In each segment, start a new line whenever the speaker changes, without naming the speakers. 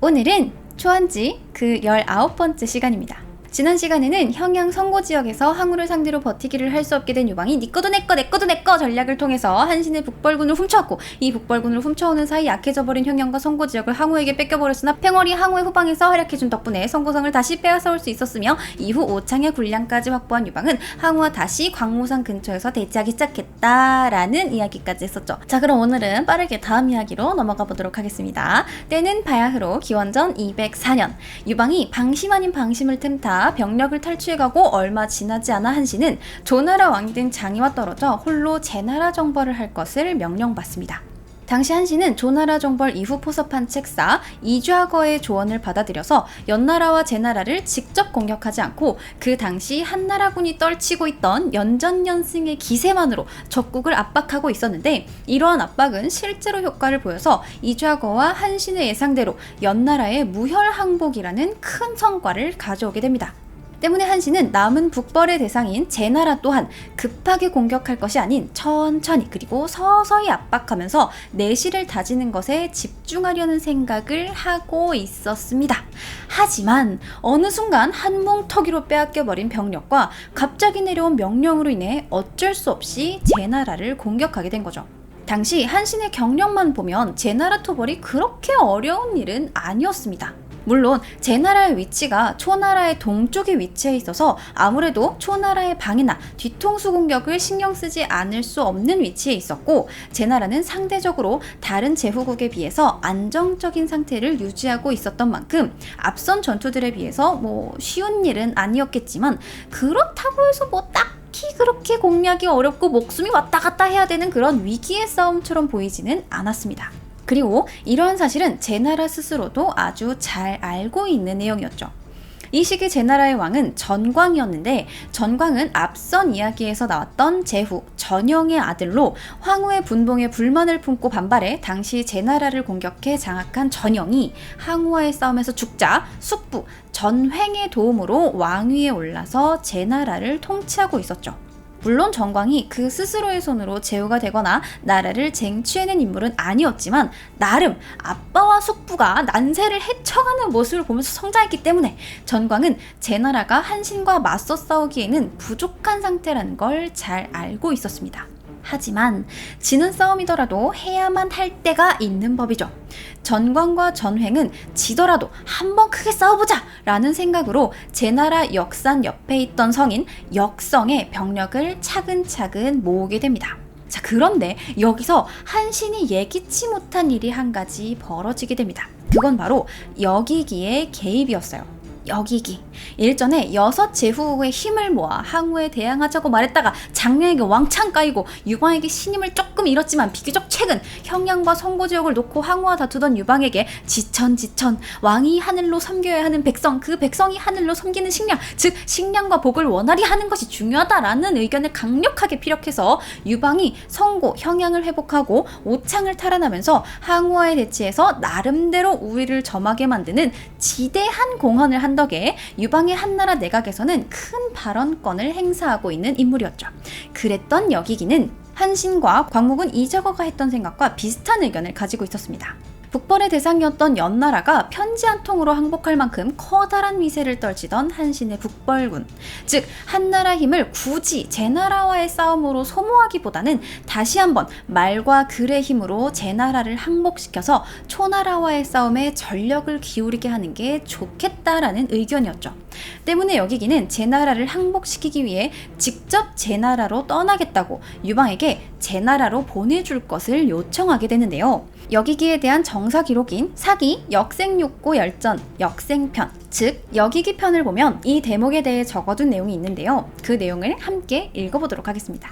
오늘은 초안지 그 19번째 시간입니다. 지난 시간에는 평양 성고지역에서 항우를 상대로 버티기를 할 수 없게 된 유방이 니꺼도 내꺼 내꺼도 내꺼 전략을 통해서 한신의 북벌군을 훔쳐왔고, 이 북벌군을 훔쳐오는 사이 약해져버린 평양과 성고지역을 항우에게 뺏겨버렸으나 팽월이 항우의 후방에서 활약해준 덕분에 성고성을 다시 빼앗아올 수 있었으며, 이후 오창의 군량까지 확보한 유방은 항우와 다시 광무산 근처에서 대치하기 시작했다라는 이야기까지 했었죠. 자, 그럼 오늘은 빠르게 다음 이야기로 넘어가 보도록 하겠습니다. 때는 바야흐로 기원전 204년 유방이 방심 아닌 방심을 틈타 병력을 탈취해가고 얼마 지나지 않아 한신은 조나라 왕이 된 장이와 떨어져 홀로 제나라 정벌을 할 것을 명령받습니다. 당시 한신은 조나라 정벌 이후 포섭한 책사 이좌거의 조언을 받아들여서 연나라와 제나라를 직접 공격하지 않고 그 당시 한나라군이 떨치고 있던 연전연승의 기세만으로 적국을 압박하고 있었는데, 이러한 압박은 실제로 효과를 보여서 이좌거와 한신의 예상대로 연나라의 무혈항복이라는 큰 성과를 가져오게 됩니다. 때문에 한신은 남은 북벌의 대상인 제나라 또한 급하게 공격할 것이 아닌 천천히 그리고 서서히 압박하면서 내실을 다지는 것에 집중하려는 생각을 하고 있었습니다. 하지만 어느 순간 한뭉터기로 빼앗겨버린 병력과 갑자기 내려온 명령으로 인해 어쩔 수 없이 제나라를 공격하게 된 거죠. 당시 한신의 경력만 보면 제나라 토벌이 그렇게 어려운 일은 아니었습니다. 물론 제나라의 위치가 초나라의 동쪽에 위치해 있어서 아무래도 초나라의 방해나 뒤통수 공격을 신경 쓰지 않을 수 없는 위치에 있었고, 제나라는 상대적으로 다른 제후국에 비해서 안정적인 상태를 유지하고 있었던 만큼 앞선 전투들에 비해서 쉬운 일은 아니었겠지만, 그렇다고 해서 딱히 그렇게 공략이 어렵고 목숨이 왔다 갔다 해야 되는 그런 위기의 싸움처럼 보이지는 않았습니다. 그리고 이러한 사실은 제나라 스스로도 아주 잘 알고 있는 내용이었죠. 이 시기 제나라의 왕은 전광이었는데, 전광은 앞선 이야기에서 나왔던 제후 전영의 아들로 황후의 분봉에 불만을 품고 반발해 당시 제나라를 공격해 장악한 전영이 항우와의 싸움에서 죽자 숙부 전횡의 도움으로 왕위에 올라서 제나라를 통치하고 있었죠. 물론 전광이 그 스스로의 손으로 제후가 되거나 나라를 쟁취해낸 인물은 아니었지만, 나름 아빠와 숙부가 난세를 헤쳐가는 모습을 보면서 성장했기 때문에 전광은 제나라가 한신과 맞서 싸우기에는 부족한 상태라는 걸 잘 알고 있었습니다. 하지만 지는 싸움이더라도 해야만 할 때가 있는 법이죠. 전광과 전횡은 지더라도 한번 크게 싸워보자 라는 생각으로 제나라 역산 옆에 있던 성인 역성의 병력을 차근차근 모으게 됩니다. 자, 그런데 여기서 한신이 예기치 못한 일이 한 가지 벌어지게 됩니다. 그건 바로 여기기의 개입이었어요. 여기기. 일전에 6 제후의 힘을 모아 항우에 대항하자고 말했다가 장녀에게 왕창 까이고 유방에게 신임을 조금 잃었지만, 비교적 최근 평양과 성고지역을 놓고 항우와 다투던 유방에게 지천 왕이 하늘로 섬겨야 하는 백성, 그 백성이 하늘로 섬기는 식량, 즉 식량과 복을 원활히 하는 것이 중요하다라는 의견을 강력하게 피력해서 유방이 성고, 형양을 회복하고 오창을 탈환하면서 항우와의 대치에서 나름대로 우위를 점하게 만드는 지대한 공헌을 한 덕에 유방의 한나라 내각에서는 큰 발언권을 행사하고 있는 인물이었죠. 그랬던 여기기는 한신과 광목은 이좌거가 했던 생각과 비슷한 의견을 가지고 있었습니다. 북벌의 대상이었던 연나라가 편지 한 통으로 항복할 만큼 커다란 위세를 떨치던 한신의 북벌군, 즉 한나라 힘을 굳이 제나라와의 싸움으로 소모하기보다는 다시 한번 말과 글의 힘으로 제나라를 항복시켜서 초나라와의 싸움에 전력을 기울이게 하는 게 좋겠다라는 의견이었죠. 때문에 여기기는 제나라를 항복시키기 위해 직접 제나라로 떠나겠다고 유방에게 제나라로 보내줄 것을 요청하게 되는데요. 여기기에 대한 정사 기록인 사기 역생욕고 열전 역생편, 즉 여기기 편을 보면 이 대목에 대해 적어둔 내용이 있는데요. 그 내용을 함께 읽어보도록 하겠습니다.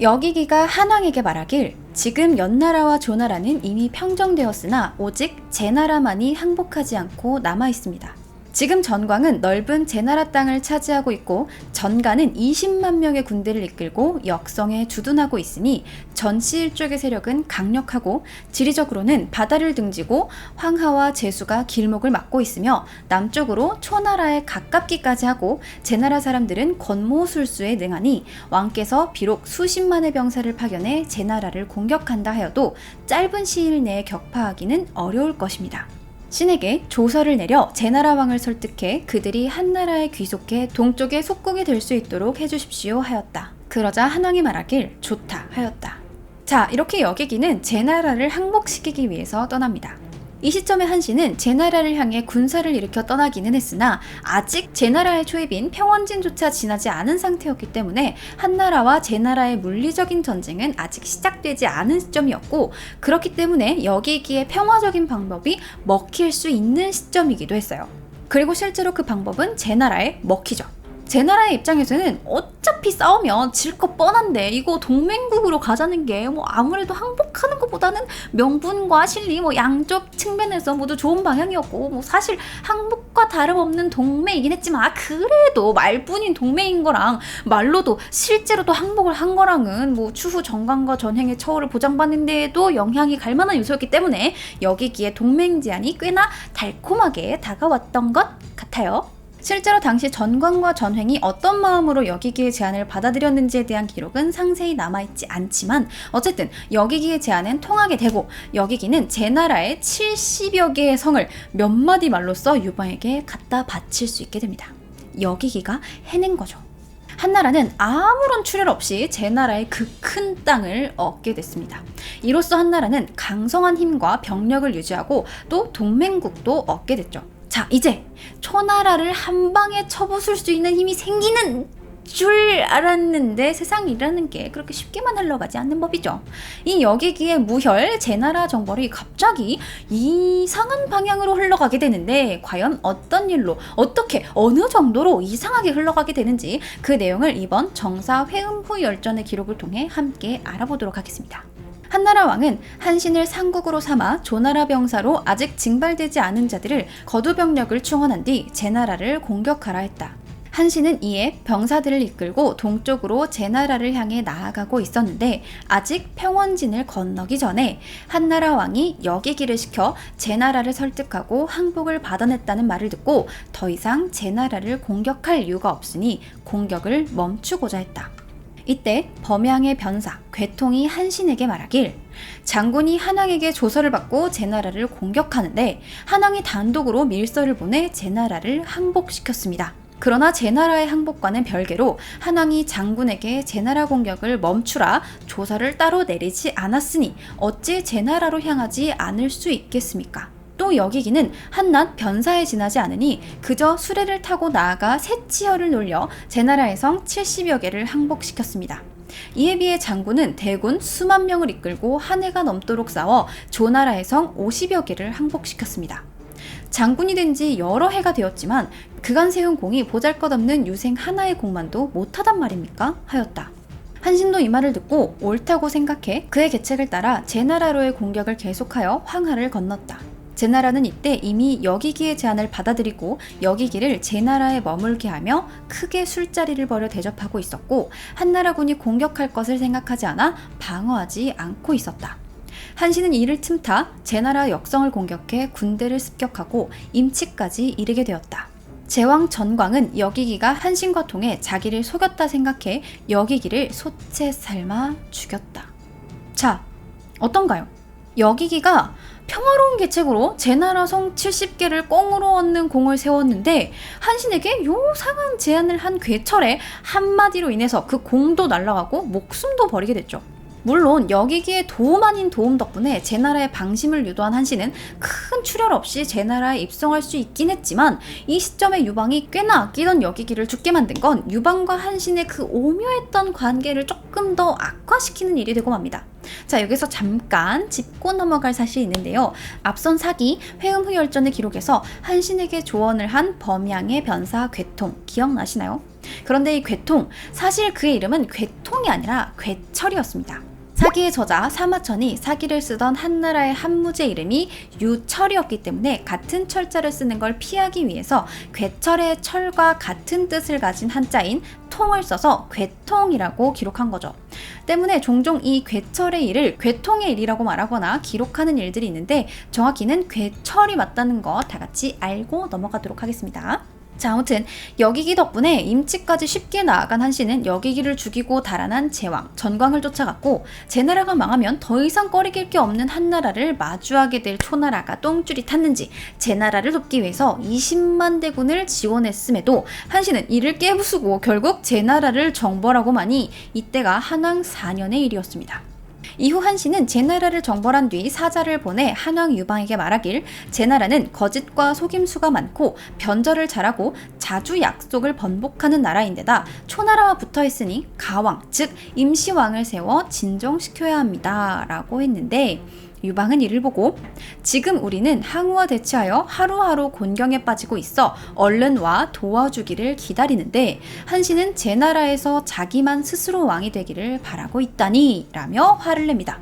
여기기가 한왕에게 말하길, 지금 연나라와 조나라는 이미 평정되었으나 오직 제나라만이 항복하지 않고 남아있습니다. 지금 전광은 넓은 제나라 땅을 차지하고 있고 전가는 20만 명의 군대를 이끌고 역성에 주둔하고 있으니 전시 쪽의 세력은 강력하고 지리적으로는 바다를 등지고 황하와 제수가 길목을 막고 있으며 남쪽으로 초나라에 가깝기까지 하고 제나라 사람들은 권모술수에 능하니 왕께서 비록 수십만의 병사를 파견해 제나라를 공격한다 하여도 짧은 시일 내에 격파하기는 어려울 것입니다. 신에게 조서를 내려 제나라 왕을 설득해 그들이 한나라에 귀속해 동쪽의 속국이 될 수 있도록 해주십시오 하였다. 그러자 한왕이 말하길 좋다 하였다. 자, 이렇게 여객기는 제나라를 항복시키기 위해서 떠납니다. 이 시점에 한신은 제나라를 향해 군사를 일으켜 떠나기는 했으나 아직 제나라의 초입인 평원진조차 지나지 않은 상태였기 때문에 한나라와 제나라의 물리적인 전쟁은 아직 시작되지 않은 시점이었고, 그렇기 때문에 여기기에 평화적인 방법이 먹힐 수 있는 시점이기도 했어요. 그리고 실제로 그 방법은 제나라에 먹히죠. 제나라의 입장에서는 어차피 싸우면 질 거 뻔한데 이거 동맹국으로 가자는 게 뭐 아무래도 항복하는 것보다는 명분과 실리 뭐 양쪽 측면에서 모두 좋은 방향이었고, 뭐 사실 항복과 다름없는 동맹이긴 했지만 그래도 말뿐인 동맹인 거랑 말로도 실제로도 항복을 한 거랑은 뭐 추후 정관과 전횡의 처우를 보장받는 데에도 영향이 갈 만한 요소였기 때문에 여기기에 동맹 제안이 꽤나 달콤하게 다가왔던 것 같아요. 실제로 당시 전관과 전횡이 어떤 마음으로 여기기의 제안을 받아들였는지에 대한 기록은 상세히 남아있지 않지만 어쨌든 여기기의 제안은 통하게 되고, 여기기는 제나라의 70여 개의 성을 몇 마디 말로써 유방에게 갖다 바칠 수 있게 됩니다. 여기기가 해낸 거죠. 한나라는 아무런 출혈 없이 제나라의 그 큰 땅을 얻게 됐습니다. 이로써 한나라는 강성한 힘과 병력을 유지하고 또 동맹국도 얻게 됐죠. 자, 이제 초나라를 한 방에 쳐부술 수 있는 힘이 생기는 줄 알았는데 세상이라는 게 그렇게 쉽게만 흘러가지 않는 법이죠. 이 여기기에 무혈 제나라 정벌이 갑자기 이상한 방향으로 흘러가게 되는데 과연 어떤 일로, 어떻게, 어느 정도로 이상하게 흘러가게 되는지 그 내용을 이번 정사 회음후 열전의 기록을 통해 함께 알아보도록 하겠습니다. 한나라 왕은 한신을 상국으로 삼아 조나라 병사로 아직 징발되지 않은 자들을 거두 병력을 충원한 뒤 제나라를 공격하라 했다. 한신은 이에 병사들을 이끌고 동쪽으로 제나라를 향해 나아가고 있었는데 아직 평원진을 건너기 전에 한나라 왕이 여기기를 시켜 제나라를 설득하고 항복을 받아냈다는 말을 듣고 더 이상 제나라를 공격할 이유가 없으니 공격을 멈추고자 했다. 이때 범양의 변사 괴통이 한신에게 말하길, 장군이 한왕에게 조서를 받고 제나라를 공격하는데 한왕이 단독으로 밀서를 보내 제나라를 항복시켰습니다. 그러나 제나라의 항복과는 별개로 한왕이 장군에게 제나라 공격을 멈추라 조서를 따로 내리지 않았으니 어찌 제나라로 향하지 않을 수 있겠습니까? 또 여기기는 한낱 변사에 지나지 않으니 그저 수레를 타고 나아가 새치열을 놀려 제나라의 성 70여 개를 항복시켰습니다. 이에 비해 장군은 대군 수만 명을 이끌고 한 해가 넘도록 싸워 조나라의 성 50여 개를 항복시켰습니다. 장군이 된 지 여러 해가 되었지만 그간 세운 공이 보잘것없는 유생 하나의 공만도 못하단 말입니까? 하였다. 한신도 이 말을 듣고 옳다고 생각해 그의 계책을 따라 제나라로의 공격을 계속하여 황하를 건넜다. 제나라는 이때 이미 여기기의 제안을 받아들이고 여기기를 제나라에 머물게 하며 크게 술자리를 벌여 대접하고 있었고, 한나라군이 공격할 것을 생각하지 않아 방어하지 않고 있었다. 한신은 이를 틈타 제나라 역성을 공격해 군대를 습격하고 임치까지 이르게 되었다. 제왕 전광은 여기기가 한신과 통해 자기를 속였다 생각해 여기기를 소채 삶아 죽였다. 자, 어떤가요? 여기기가 평화로운 계책으로 제나라 성 70개를 꽁으로 얻는 공을 세웠는데 한신에게 요상한 제안을 한 괴철의 한마디로 인해서 그 공도 날아가고 목숨도 버리게 됐죠. 물론 여기기의 도움 아닌 도움 덕분에 제나라의 방심을 유도한 한신은 큰 출혈 없이 제나라에 입성할 수 있긴 했지만 이 시점에 유방이 꽤나 아끼던 여기기를 죽게 만든 건 유방과 한신의 그 오묘했던 관계를 조금 더 악화시키는 일이 되고 맙니다. 자, 여기서 잠깐 짚고 넘어갈 사실이 있는데요. 앞선 사기 회음후 열전의 기록에서 한신에게 조언을 한 범양의 변사 괴통 기억나시나요? 그런데 이 괴통, 사실 그의 이름은 괴통이 아니라 괴철이었습니다. 사기의 저자 사마천이 사기를 쓰던 한나라의 한무제 이름이 유철이었기 때문에 같은 철자를 쓰는 걸 피하기 위해서 괴철의 철과 같은 뜻을 가진 한자인 통을 써서 괴통이라고 기록한 거죠. 때문에 종종 이 괴철의 일을 괴통의 일이라고 말하거나 기록하는 일들이 있는데 정확히는 괴철이 맞다는 거 다 같이 알고 넘어가도록 하겠습니다. 자, 아무튼 여기기 덕분에 임치까지 쉽게 나아간 한씨는 여기기를 죽이고 달아난 제왕 전광을 쫓아갔고, 제나라가 망하면 더 이상 꺼리길 게 없는 한나라를 마주하게 될 초나라가 똥줄이 탔는지 제나라를 돕기 위해서 20만 대군을 지원했음에도 한씨는 이를 깨부수고 결국 제나라를 정벌하고마니 이때가 한왕 4년의 일이었습니다. 이후 한씨는 제나라를 정벌한 뒤 사자를 보내 한왕 유방에게 말하길, 제나라는 거짓과 속임수가 많고 변절을 잘하고 자주 약속을 번복하는 나라인데다 초나라와 붙어있으니 가왕, 즉 임시왕을 세워 진정시켜야 합니다 라고 했는데, 유방은 이를 보고 지금 우리는 항우와 대치하여 하루하루 곤경에 빠지고 있어 얼른 와 도와주기를 기다리는데, 한씨는 제 나라에서 자기만 스스로 왕이 되기를 바라고 있다니 라며 화를 냅니다.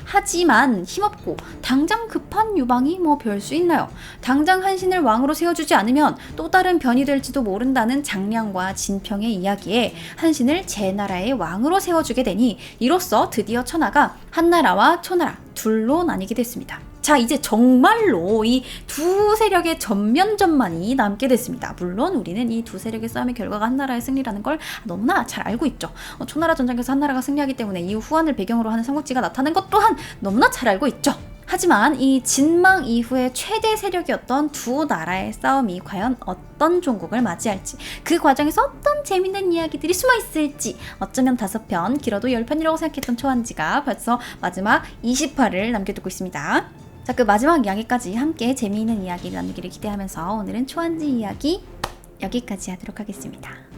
하지만 힘없고 당장 급한 유방이 뭐 별 수 있나요? 당장 한신을 왕으로 세워주지 않으면 또 다른 변이 될지도 모른다는 장량과 진평의 이야기에 한신을 제 나라의 왕으로 세워주게 되니, 이로써 드디어 천하가 한나라와 초나라 둘로 나뉘게 됐습니다. 자, 이제 정말로 이 두 세력의 전면전만이 남게 됐습니다. 물론 우리는 이 두 세력의 싸움의 결과가 한나라의 승리라는 걸 너무나 잘 알고 있죠. 초나라 전쟁에서 한나라가 승리하기 때문에 이후 후한을 배경으로 하는 삼국지가 나타난 것 또한 너무나 잘 알고 있죠. 하지만 이 진망 이후의 최대 세력이었던 두 나라의 싸움이 과연 어떤 종국을 맞이할지, 그 과정에서 어떤 재밌는 이야기들이 숨어 있을지, 어쩌면 5편, 길어도 10편이라고 생각했던 초안지가 벌써 마지막 20화를 남겨두고 있습니다. 자, 그 마지막 이야기까지 함께 재미있는 이야기를 나누기를 기대하면서 오늘은 초안지 이야기 여기까지 하도록 하겠습니다.